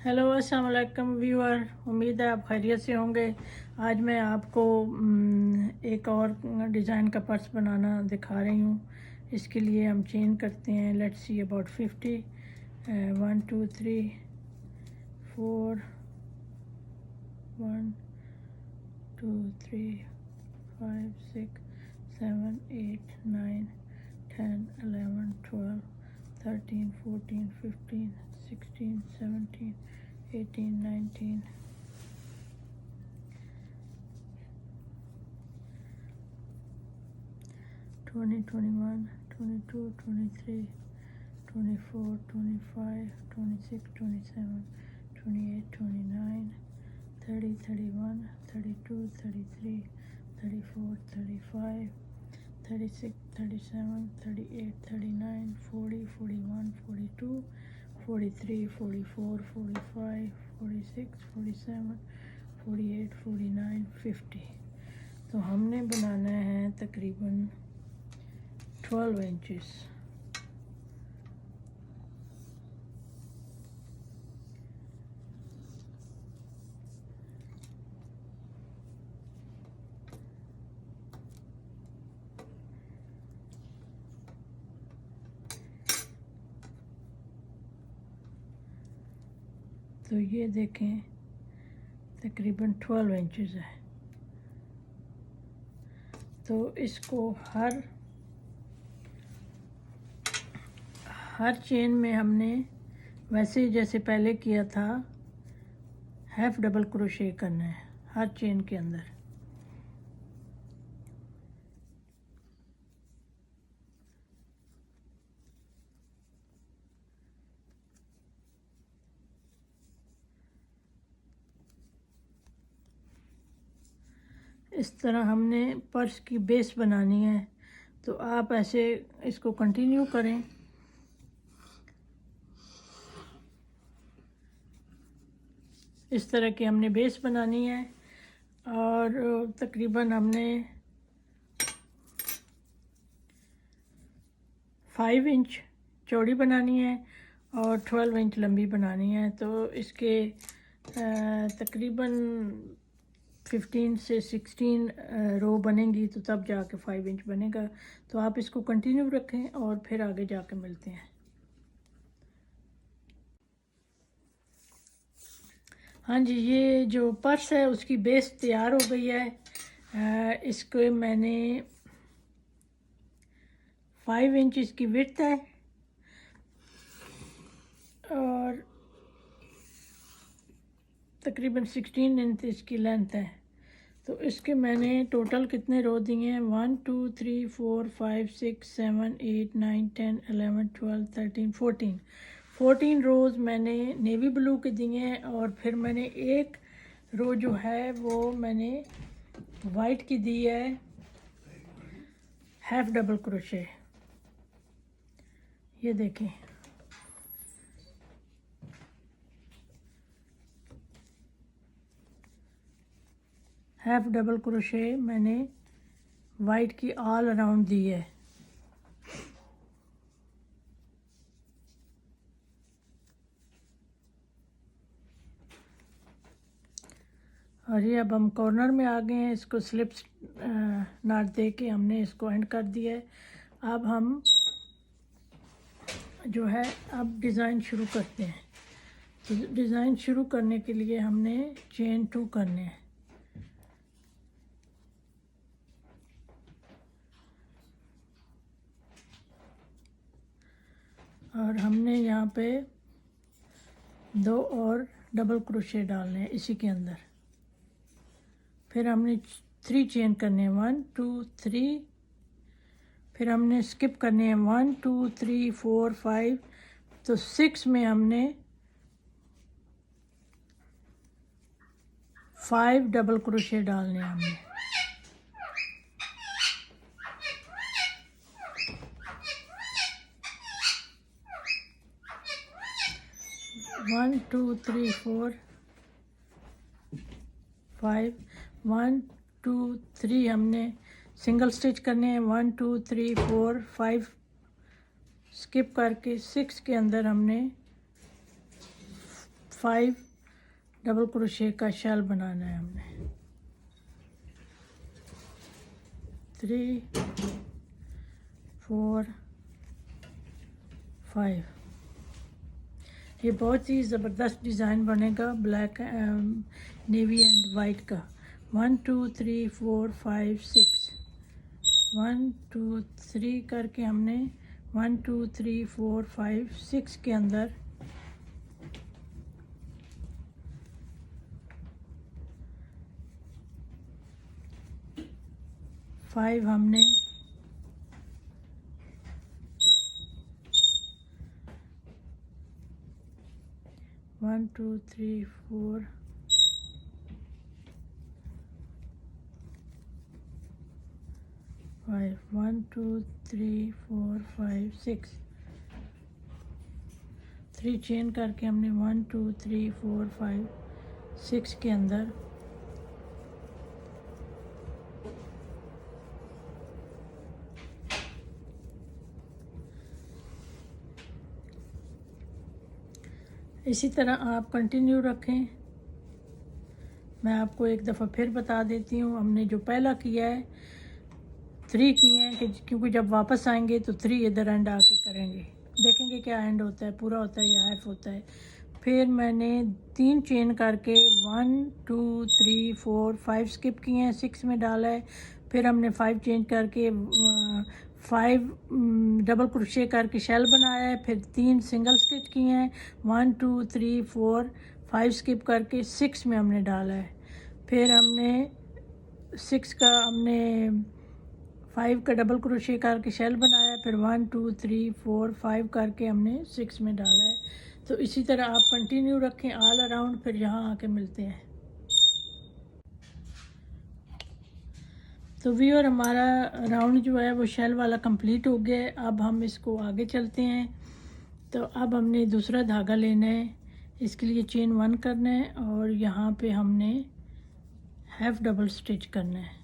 Hello अस्सलाम वालेकुम viewer, उम्मीद है आप खैरियत से होंगे। आज मैं आपको एक और डिज़ाइन का पर्स बनाना दिखा रही हूँ। इसके लिए हम चेन करते हैं। Let's see about 50 1 2 3 4 1 2 3 5 6 7 8 9 10 11 12 13 14 15 16 17 18 19 20 21 22 23 24 25 26 27 28 29 30 31 32 33 34 35 36 37 38 39 40 41 42 43 44 45 46 47 48 49 50। तो हमने बनाना है तकरीबन 12 इंचेस। तो ये देखें तकरीबन 12 इंचेस है। तो इसको हर चेन में हमने वैसे जैसे पहले किया था हाफ डबल क्रोशे करना है हर चेन के अंदर। इस तरह हमने पर्स की बेस बनानी है। तो आप ऐसे इसको कंटिन्यू करें। इस तरह की हमने बेस बनानी है और तकरीबन हमने 5 इंच चौड़ी बनानी है और 12 इंच लंबी बनानी है। तो इसके तकरीबन 15 से 16 रो बनेंगी, तो तब जाके 5 इंच बनेगा। तो आप इसको कंटिन्यू रखें और फिर आगे जाके मिलते हैं। हाँ जी, ये जो पर्स है उसकी बेस तैयार हो गई है। इसको मैंने 5 इंच इसकी विड्थ है और तकरीबन 16 इंच इसकी लेंथ है। तो इसके मैंने टोटल कितने रो दिए हैं 1 2 3 4 5 6 7 8 9 10 11 12 13 14 रोज़ मैंने नेवी ब्लू के दिए हैं। और फिर मैंने एक रो जो है वो मैंने वाइट की दी है हाफ डबल क्रोशे। ये देखें, हाफ डबल क्रोशे मैंने वाइट की ऑल अराउंड दी है। और ये अब हम कॉर्नर में आ गए हैं। इसको स्लिप्स नाट दे के हमने इसको एंड कर दिया है। अब हम जो है अब डिज़ाइन शुरू करते हैं। तो डिज़ाइन शुरू करने के लिए हमने चेन 2 करने हैं। और हमने यहाँ पे 2 और डबल क्रोशे डालने हैं इसी के अंदर। फिर हमने 3 चेन करने हैं 1 2 3। फिर हमने स्किप करने हैं 1 2 3 4 5। तो 6 में हमने 5 डबल क्रोशे डालने हैं हमने। वन टू थ्री फोर 5 1 2 3 हमने सिंगल स्टिच करने हैं 1 2 3 4 5 स्किप करके 6 के अंदर हमने 5 डबल क्रोशे का शेल बनाना है हमने। 3 4 5। ये बहुत ही ज़बरदस्त डिज़ाइन बनेगा ब्लैक नेवी एंड वाइट का। 1 2 3 4 5 6 1 2 3 करके हमने 1 2 3 4 5 6 के अंदर 5 हमने 1 2 3 4 5 1 2 3 4 5 6 3 चेन करके हमने 1 2 3 4 5 6 के अंदर इसी तरह आप कंटिन्यू रखें। मैं आपको एक दफ़ा फिर बता देती हूँ, हमने जो पहला किया है 3 किए हैं कि क्योंकि जब वापस आएंगे तो 3 इधर एंड आके करेंगे, देखेंगे क्या एंड होता है, पूरा होता है या हाफ होता है। फिर मैंने 3 चेन करके 1 2 3 4 5 स्किप किए हैं, 6 में डाला है। फिर हमने 5 चेंज करके 5 डबल क्रोशे करके शेल बनाया है। फिर 3 सिंगल स्टिच किए हैं, 1 2 3 4 5 स्किप करके 6 में हमने डाला है। फिर हमने 6 का हमने 5 का डबल क्रोशे करके शेल बनाया। फिर 1 2 3 4 5 करके हमने 6 में डाला है। तो इसी तरह आप कंटिन्यू रखें ऑल अराउंड। फिर यहाँ आके मिलते हैं। तो व्यूअर हमारा राउंड जो है वो शेल वाला कंप्लीट हो गया है। अब हम इसको आगे चलते हैं। तो अब हमने दूसरा धागा लेना है, इसके लिए चेन 1 करना है और यहाँ पे हमने हाफ डबल स्टिच करना है।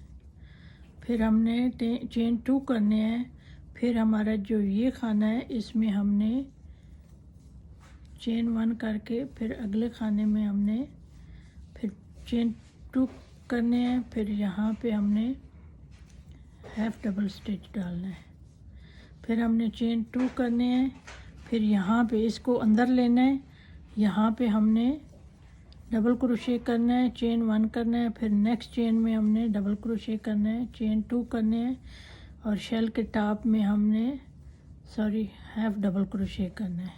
फिर हमने चेन 2 करने हैं। फिर हमारा जो ये खाना है इसमें हमने चेन 1 करके फिर अगले खाने में हमने फिर चेन 2 करने हैं। फिर यहाँ पे हमने हाफ डबल स्टिच डालना है। फिर हमने चेन 2 करने हैं। फिर यहाँ पे इसको अंदर लेना है, यहाँ पे हमने डबल क्रोशे करना है, चेन 1 करना है। फिर नेक्स्ट चेन में हमने डबल क्रोशे करना है, चेन 2 करने हैं और शेल के टॉप में हमने हाफ डबल क्रोशे करना है,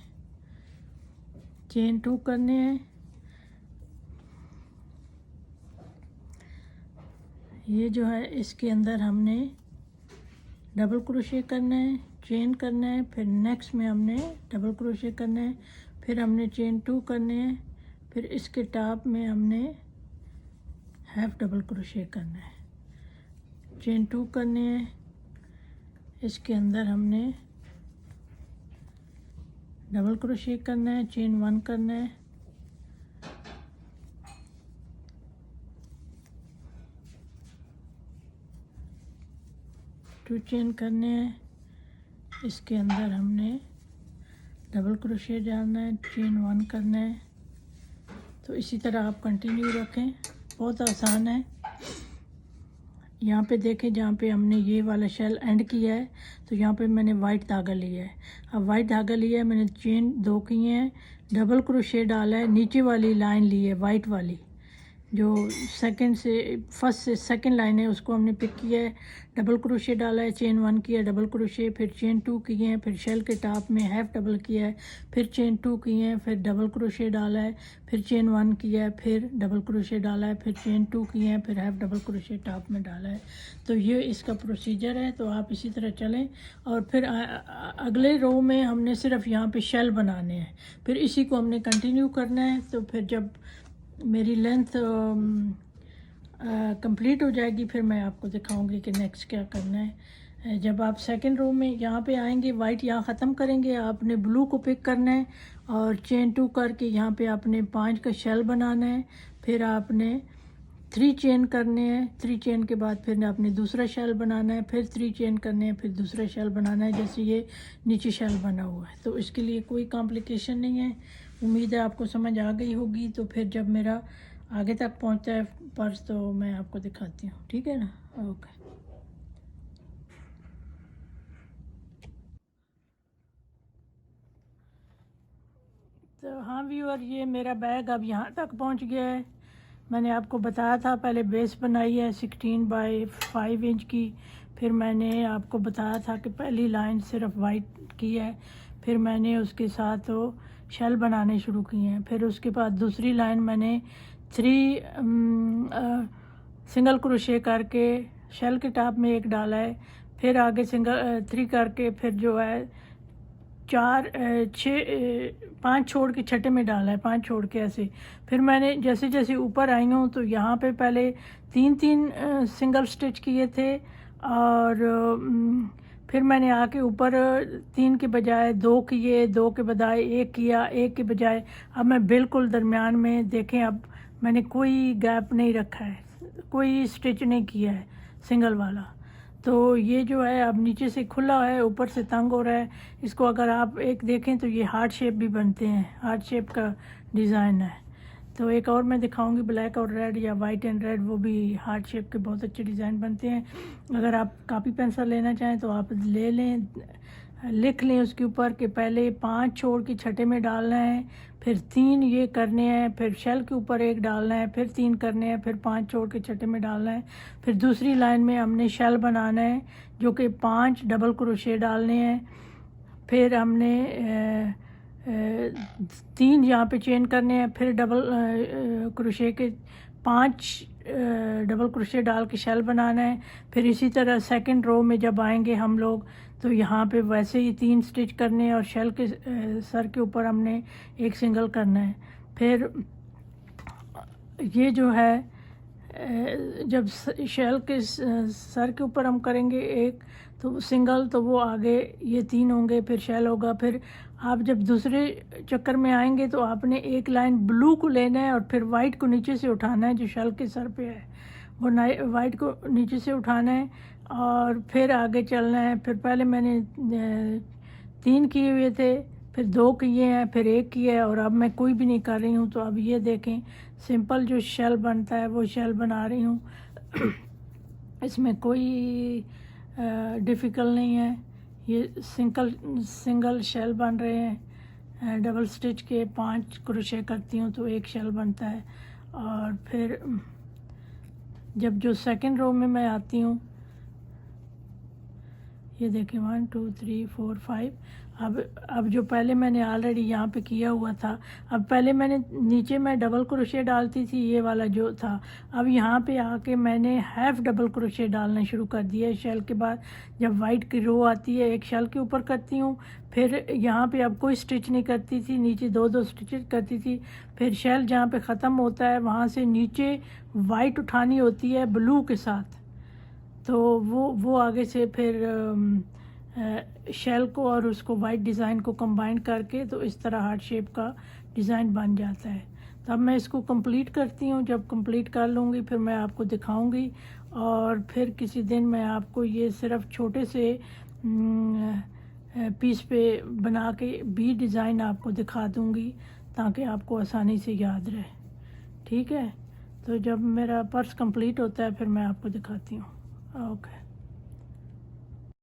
चेन 2 करने हैं। ये जो है इसके अंदर हमने डबल क्रोशे करना है, चेन करना है। फिर नेक्स्ट में हमने डबल क्रोशे करना है। फिर हमने चेन 2 करने हैं। फिर इसके टॉप में हमने हाफ डबल क्रोशे करना है, चेन 2 करने हैं। इसके अंदर हमने डबल क्रोशे करना है, चेन 1 करना है। टू चेन करने हैं। इसके अंदर हमने डबल क्रोशे डालना है, चेन 1 करना है। तो इसी तरह आप कंटिन्यू रखें, बहुत आसान है। यहाँ पे देखें जहाँ पे हमने ये वाला शेल एंड किया है तो यहाँ पे मैंने वाइट धागा लिया है। अब वाइट धागा लिया है, मैंने चेन 2 किए हैं, डबल क्रोशे डाला है, नीचे वाली लाइन ली है वाइट वाली, जो फर्स्ट से सेकंड लाइन है उसको हमने पिक किया है, डबल क्रोशे डाला है, चेन 1 किया, डबल क्रोशे, फिर चेन 2 किए हैं, फिर शेल के टॉप में हाफ डबल किया है, फिर चेन 2 किए हैं, फिर डबल क्रोशे डाला है, फिर चेन 1 किया है, फिर डबल क्रोशे डाला है, फिर चेन 2 किए हैं, फिर हाफ डबल क्रोशे टॉप में डाला है। तो ये इसका प्रोसीजर है। तो आप इसी तरह चलें और फिर अगले रो में हमने सिर्फ यहाँ पे शेल बनाने हैं, फिर इसी को हमने कंटिन्यू करना है। तो फिर जब मेरी लेंथ कंप्लीट हो जाएगी फिर मैं आपको दिखाऊंगी कि नेक्स्ट क्या करना है। जब आप सेकंड रो में यहाँ पे आएंगे, वाइट यहाँ ख़त्म करेंगे, आपने ब्लू को पिक करना है और चेन 2 करके यहाँ पे आपने 5 का शेल बनाना है। फिर आपने 3 चेन करने हैं, 3 चेन के बाद फिर आपने दूसरा शेल बनाना है, फिर 3 चेन करने हैं, फिर दूसरा शेल बनाना है, जैसे ये नीचे शेल बना हुआ है। तो इसके लिए कोई कॉम्प्लिकेशन नहीं है, उम्मीद है आपको समझ आ गई होगी। तो फिर जब मेरा आगे तक पहुंचता है पर्स तो मैं आपको दिखाती हूँ, ठीक है ना। ओके। तो हाँ व्यूअर, ये मेरा बैग अब यहाँ तक पहुँच गया है। मैंने आपको बताया था पहले बेस बनाई है 16 बाई 5 इंच की। फिर मैंने आपको बताया था कि पहली लाइन सिर्फ वाइट की है। फिर मैंने उसके साथ वो शेल बनाने शुरू किए हैं। फिर उसके बाद दूसरी लाइन मैंने 3 सिंगल क्रोशे करके शेल के टॉप में एक डाला है। फिर आगे सिंगल 3 करके फिर जो है 5 छोड़ के छठे में डाला है, 5 छोड़ के ऐसे। फिर मैंने जैसे जैसे ऊपर आई हूँ तो यहाँ पे पहले 3 सिंगल स्टिच किए थे, और फिर मैंने आके ऊपर 3 के बजाय 2 किए, 2 के बजाय 1 किया, 1 के बजाय अब मैं बिल्कुल दरमियान में देखें, अब मैंने कोई गैप नहीं रखा है, कोई स्टिच नहीं किया है सिंगल वाला। तो ये जो है अब नीचे से खुला है, ऊपर से तंग हो रहा है। इसको अगर आप एक देखें तो ये हार्ट शेप भी बनते हैं, हार्ट शेप का डिज़ाइन है। तो एक और मैं दिखाऊंगी ब्लैक और रेड या वाइट एंड रेड, वो भी हार्ट शेप के बहुत अच्छे डिज़ाइन बनते हैं। अगर आप कापी पेंसिल लेना चाहें तो आप ले लें, लिख लें उसके ऊपर कि पहले 5 छोड़ के छठे में डालना है, फिर 3 ये करने हैं, फिर शेल के ऊपर 1 डालना है, फिर 3 करने हैं, फिर 5 छोड़ के छठे में डालना है। फिर दूसरी लाइन में हमने शेल बनाना है जो कि 5 डबल क्रोशे डालने हैं। फिर हमने 3 यहाँ पे चेन करने हैं, फिर डबल क्रोशे के 5 डबल क्रोशे डाल के शेल बनाना है। फिर इसी तरह सेकंड रो में जब आएंगे हम लोग तो यहाँ पे वैसे ही 3 स्टिच करने हैं, और शेल के सर के ऊपर हमने 1 सिंगल करना है। फिर ये जो है जब शेल के सर के ऊपर हम करेंगे 1 तो सिंगल, तो वो आगे ये 3 होंगे, फिर शेल होगा। फिर आप जब दूसरे चक्कर में आएंगे तो आपने एक लाइन ब्लू को लेना है और फिर वाइट को नीचे से उठाना है, जो शेल के सर पे है वो वाइट को नीचे से उठाना है और फिर आगे चलना है। फिर पहले मैंने 3 किए हुए थे, फिर 2 किए हैं, फिर 1 किया है, और अब मैं कोई भी नहीं कर रही हूँ। तो अब ये देखें सिंपल जो शेल बनता है वो शेल बना रही हूँ। इसमें कोई डिफ़िकल्ट नहीं है, ये सिंगल शेल बन रहे हैं। डबल स्टिच के 5 क्रोशे करती हूँ तो 1 शेल बनता है। और फिर जब जो सेकंड रो में मैं आती हूँ, ये देखें 1 2 3 4 5। अब जो पहले मैंने ऑलरेडी यहाँ पे किया हुआ था, अब पहले मैंने नीचे मैं डबल क्रोशे डालती थी, ये वाला जो था। अब यहाँ पे आके मैंने हाफ डबल क्रोशे डालना शुरू कर दिया। शेल के बाद जब वाइट की रो आती है, 1 शेल के ऊपर करती हूँ, फिर यहाँ पे अब कोई स्टिच नहीं करती थी, नीचे 2 स्टिचेस करती थी। फिर शेल जहाँ पे ख़त्म होता है वहाँ से नीचे वाइट उठानी होती है ब्लू के साथ, तो वो आगे से फिर शेल को और उसको वाइट डिज़ाइन को कंबाइन करके तो इस तरह हार्ट शेप का डिज़ाइन बन जाता है। तब मैं इसको कंप्लीट करती हूँ, जब कंप्लीट कर लूँगी फिर मैं आपको दिखाऊँगी, और फिर किसी दिन मैं आपको ये सिर्फ छोटे से पीस पे बना के भी डिज़ाइन आपको दिखा दूँगी ताकि आपको आसानी से याद रहे, ठीक है। तो जब मेरा पर्स कंप्लीट होता है फिर मैं आपको दिखाती हूँ। ओके।